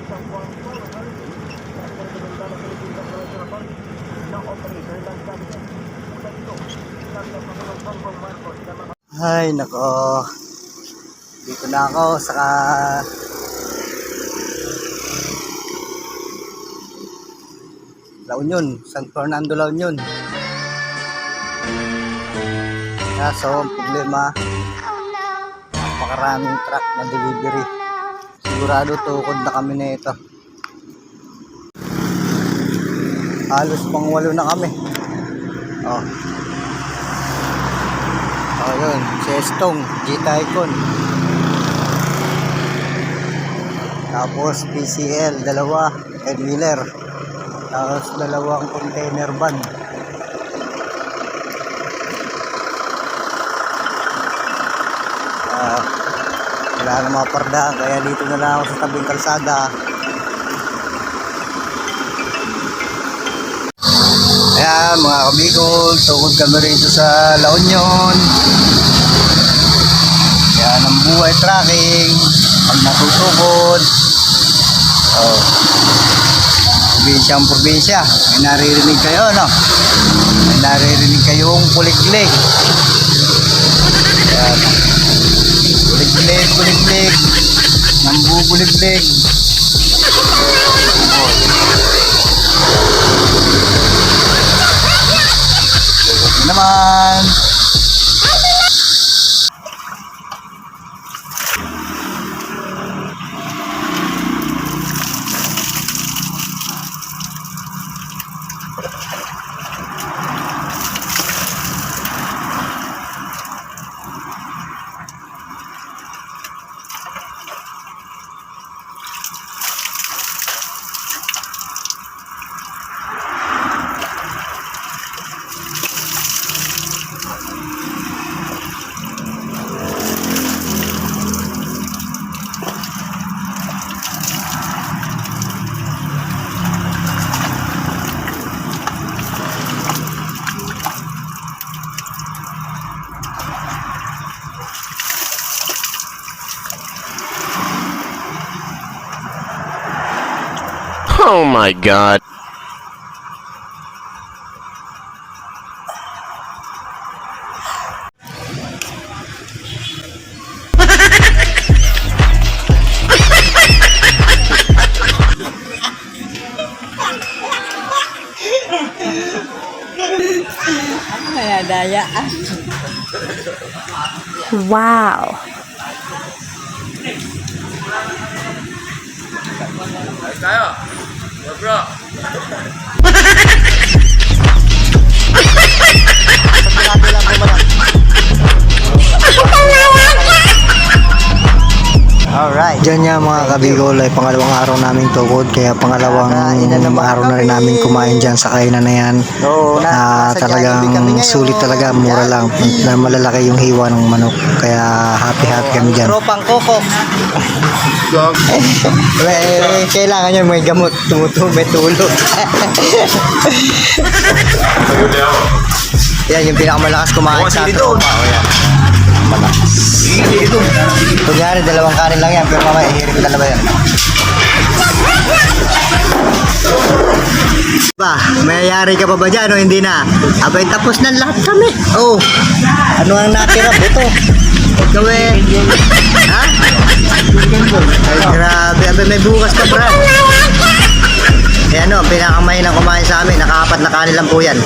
Ay, nako. Dito na ako sa La Union, San Fernando, La Union. Kaso, ang problema, napakaraming truck na delivery. Sigurado tukod na kami na ito. Halos pang 8 na kami. Oh. Oh, yun. Si Estong, G-Tycoon. Tapos PCL, 2, Ed Wheeler. Tapos 2 container van. Wala na mga parda, kaya dito na lang ako sa tabing kalsada. Ayan mga kabikol, tukod kami rito sa La Union. Ayan ang buhay tracking pag natutukod. Oh. Probinsyang probinsya, may naririnig kayo, no? May naririnig kayong puliglig. Ayan, puliglig, nambubuliglig. Naman. Oh my God. Kaya daya. Wow. Tayo. Bro. Alright. Diyan nga mga kabigol ay pangalawang araw namin tukod, kaya pangalawang araw na rin namin kumain dyan sa kainan na yan. Talagang sulit talaga, mura lang, na malalaki yung hiwa ng manok, kaya happy kami dyan. Tropang koko. Kailangan nyo may gamot, may tulog. Yan yung pinakamalakas kumain sa tropa. Yan. Malakas. Kunyari, 2 kanin lang yan, pero mamaya ihirin ko 2 yan. Mayayari ka pa ba dyan o hindi na? Abay, tapos na lahat kami. Oh, ano ang natira? Buto. Ikaw eh. Ha? Ay, grabe. Abay, may bukas ka, Brad. Eh ano, pinakamay na kumain sa amin. Naka-4 na kanin lang po yan.